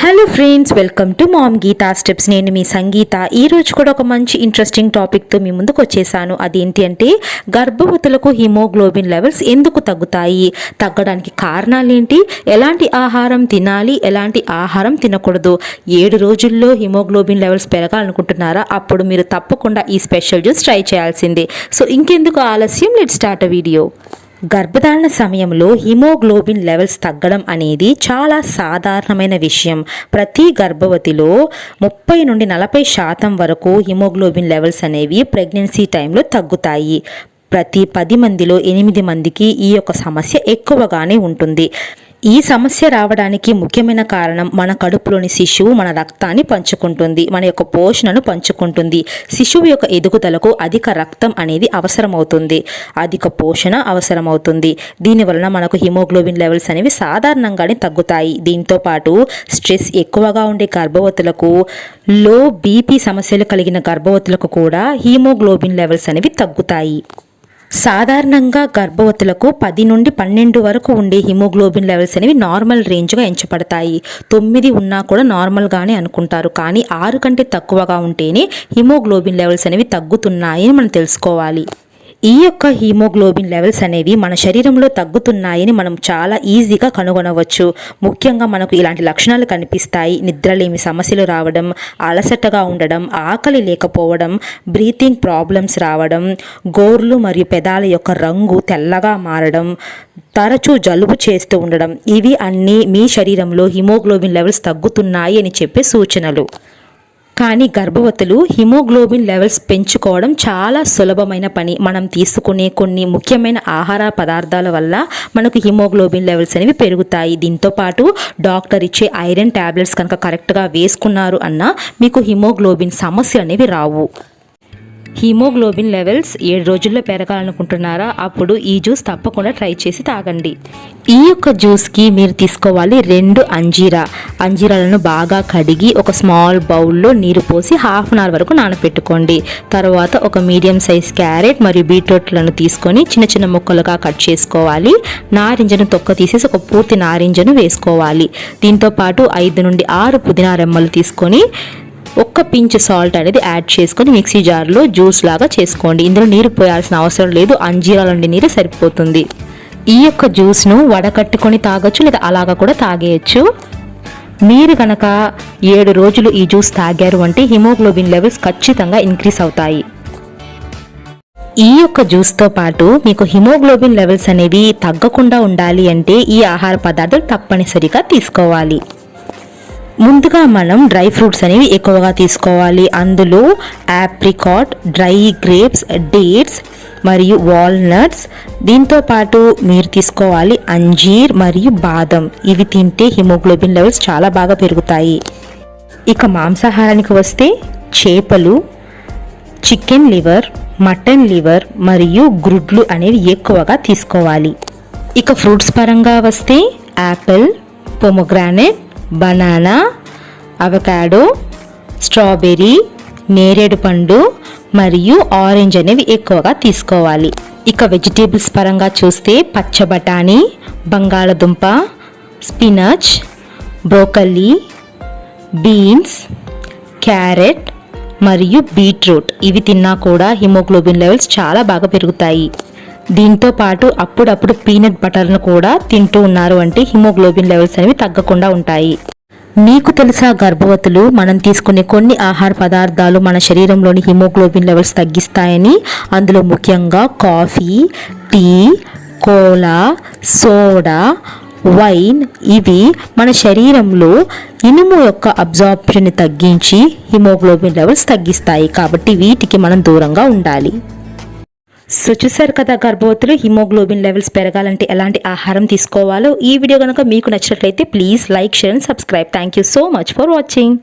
Hello friends, welcome to mom Geetha steps. నేను మీ సంగీత. ఈరోజు కూడా ఒక మంచి ఇంట్రెస్టింగ్ టాపిక్తో మీ ముందుకు వచ్చేసాను. అదేంటి అంటే గర్భవతులకు హిమోగ్లోబిన్ లెవెల్స్ ఎందుకు తగ్గుతాయి, తగ్గడానికి కారణాలు ఏంటి, ఎలాంటి ఆహారం తినాలి, ఎలాంటి ఆహారం తినకూడదు, 7 రోజుల్లో హిమోగ్లోబిన్ లెవెల్స్ పెరగాలనుకుంటున్నారా? అప్పుడు మీరు తప్పకుండా ఈ స్పెషల్ జ్యూస్ ట్రై చేయాల్సిందే. సో ఇంకెందుకు ఆలస్యం, లెట్స్ స్టార్ట్ అ వీడియో. గర్భధారణ సమయంలో హిమోగ్లోబిన్ లెవెల్స్ తగ్గడం అనేది చాలా సాధారణమైన విషయం. ప్రతి గర్భవతిలో 30 నుండి 40% వరకు హిమోగ్లోబిన్ లెవెల్స్ అనేవి ప్రెగ్నెన్సీ టైంలో తగ్గుతాయి. ప్రతి 10 మందిలో 8 మందికి ఈ యొక్క సమస్య ఎక్కువగానే ఉంటుంది. ఈ సమస్య రావడానికి ముఖ్యమైన కారణం మన కడుపులోని శిశువు మన రక్తాన్ని పంచుకుంటుంది, మన యొక్క పోషణను పంచుకుంటుంది. శిశువు యొక్క ఎదుగుదలకు అధిక రక్తం అనేది అవసరమవుతుంది, అధిక పోషణ అవసరమవుతుంది. దీనివలన మనకు హిమోగ్లోబిన్ లెవెల్స్ అనేవి సాధారణంగానే తగ్గుతాయి. దీంతో పాటు స్ట్రెస్ ఎక్కువగా ఉండే గర్భవతులకు, లో బీపీ సమస్యలు కలిగిన గర్భవతులకు కూడా హిమోగ్లోబిన్ లెవెల్స్ అనేవి తగ్గుతాయి. సాధారణంగా గర్భవతులకు 10 నుండి 12 వరకు ఉండే హిమోగ్లోబిన్ లెవెల్స్ అనేవి నార్మల్ రేంజ్గా ఎంచబడతాయి. 9 ఉన్నా కూడా నార్మల్గానే అనుకుంటారు, కానీ 6 కంటే తక్కువగా ఉంటేనే హిమోగ్లోబిన్ లెవెల్స్ అనేవి తగ్గుతున్నాయని మనం తెలుసుకోవాలి. ఈ యొక్క హిమోగ్లోబిన్ లెవెల్స్ అనేవి మన శరీరంలో తగ్గుతున్నాయని మనం చాలా ఈజీగా కనుగొనవచ్చు. ముఖ్యంగా మనకు ఇలాంటి లక్షణాలు కనిపిస్తాయి: నిద్రలేమి సమస్యలు రావడం, అలసటగా ఉండడం, ఆకలి లేకపోవడం, బ్రీతింగ్ ప్రాబ్లమ్స్ రావడం, గోర్లు మరియు పెదాల యొక్క రంగు తెల్లగా మారడం, తరచూ జలుబు చేస్తూ ఉండడం. ఇవి అన్నీ మీ శరీరంలో హిమోగ్లోబిన్ లెవెల్స్ తగ్గుతున్నాయి అని చెప్పే సూచనలు. కానీ గర్భవతులు హిమోగ్లోబిన్ లెవెల్స్ పెంచుకోవడం చాలా సులభమైన పని. మనం తీసుకునే కొన్ని ముఖ్యమైన ఆహార పదార్థాల వల్ల మనకు హిమోగ్లోబిన్ లెవెల్స్ అనేవి పెరుగుతాయి. దీంతోపాటు డాక్టర్ ఇచ్చే ఐరన్ ట్యాబ్లెట్స్ కనుక కరెక్ట్గా వేసుకున్నారు అన్నా మీకు హిమోగ్లోబిన్ సమస్యలు అనేవి రావు. హిమోగ్లోబిన్ లెవెల్స్ 7 రోజుల్లో పెరగాలనుకుంటున్నారా? అప్పుడు ఈ జ్యూస్ తప్పకుండా ట్రై చేసి తాగండి. ఈ యొక్క జ్యూస్కి మీరు తీసుకోవాలి 2 అంజీరాలను బాగా కడిగి ఒక స్మాల్ బౌల్లో నీరు పోసి ½ అన్ అవర్ వరకు నానబెట్టుకోండి. తర్వాత ఒక మీడియం సైజ్ క్యారెట్ మరియు బీట్రూట్లను తీసుకొని చిన్న చిన్న ముక్కలుగా కట్ చేసుకోవాలి. నారింజను తొక్క తీసేసి ఒక పూర్తి నారింజను వేసుకోవాలి. దీంతోపాటు 5 నుండి 6 పుదీనా రెమ్మలు తీసుకొని ఒక్క పించ్ సాల్ట్ అనేది యాడ్ చేసుకొని మిక్సీ జార్లో జ్యూస్ లాగా చేసుకోండి. ఇందులో నీరు పోయాల్సిన అవసరం లేదు, అంజీరాల నుండి నీరు సరిపోతుంది. ఈ యొక్క జ్యూస్ను వడకట్టుకొని తాగొచ్చు, లేదా అలాగా కూడా తాగేయచ్చు. మీరు కనుక 7 రోజులు ఈ జ్యూస్ తాగారు అంటే హిమోగ్లోబిన్ లెవెల్స్ ఖచ్చితంగా ఇంక్రీజ్ అవుతాయి. ఈ యొక్క జ్యూస్తో పాటు మీకు హిమోగ్లోబిన్ లెవెల్స్ అనేవి తగ్గకుండా ఉండాలి అంటే ఈ ఆహార పదార్థాలు తప్పనిసరిగా తీసుకోవాలి. ముందుగా మనం డ్రై ఫ్రూట్స్ అనేవి ఎక్కువగా తీసుకోవాలి. అందులో ఆప్రికాట్, డ్రై గ్రేప్స్, డేట్స్ మరియు వాల్నట్స్. దీంతో పాటు మీరు తీసుకోవాలి అంజీర్ మరియు బాదం. ఇవి తింటే హిమోగ్లోబిన్ లెవెల్స్ చాలా బాగా పెరుగుతాయి. ఇక మాంసాహారానికి వస్తే చేపలు, చికెన్ లివర్, మటన్ లివర్ మరియు గుడ్లు అనేవి ఎక్కువగా తీసుకోవాలి. ఇక ఫ్రూట్స్ పరంగా వస్తే Apple, pomegranate, banana, avocado, strawberry, నేరేడు పండు మరియు ఆరెంజ్ అనేవి ఎక్కువగా తీసుకోవాలి. ఇక వెజిటేబుల్స్ పరంగా చూస్తే పచ్చ బఠానీ, బంగాళదుంప, స్పినచ్, బ్రోకలీ, బీన్స్, క్యారెట్ మరియు బీట్రూట్. ఇవి తిన్నా కూడా హిమోగ్లోబిన్ లెవెల్స్ చాలా బాగా పెరుగుతాయి. దీంతో పాటు అప్పుడప్పుడు పీనట్ బటర్ను కూడా తింటూ ఉన్నారు అంటే హిమోగ్లోబిన్ లెవెల్స్ అనేవి తగ్గకుండా ఉంటాయి. మీకు తెలుసా, గర్భవతులు మనం తీసుకునే కొన్ని ఆహార పదార్థాలు మన శరీరంలోని హిమోగ్లోబిన్ లెవెల్స్ తగ్గిస్తాయని. అందులో ముఖ్యంగా coffee, tea, cola, soda, wine ఇవి మన శరీరంలో ఇనుము యొక్క అబ్జార్ప్షన్ని తగ్గించి హిమోగ్లోబిన్ లెవెల్స్ తగ్గిస్తాయి. కాబట్టి వీటికి మనం దూరంగా ఉండాలి. సో చూసారు కదా గర్భవతులు హిమోగ్లోబిన్ లెవెల్స్ పెరగాలంటే ఎలాంటి ఆహారం తీసుకోవాలో. ఈ వీడియో కనుక మీకు నచ్చినట్లయితే please like, share and subscribe. Thank you so much for watching.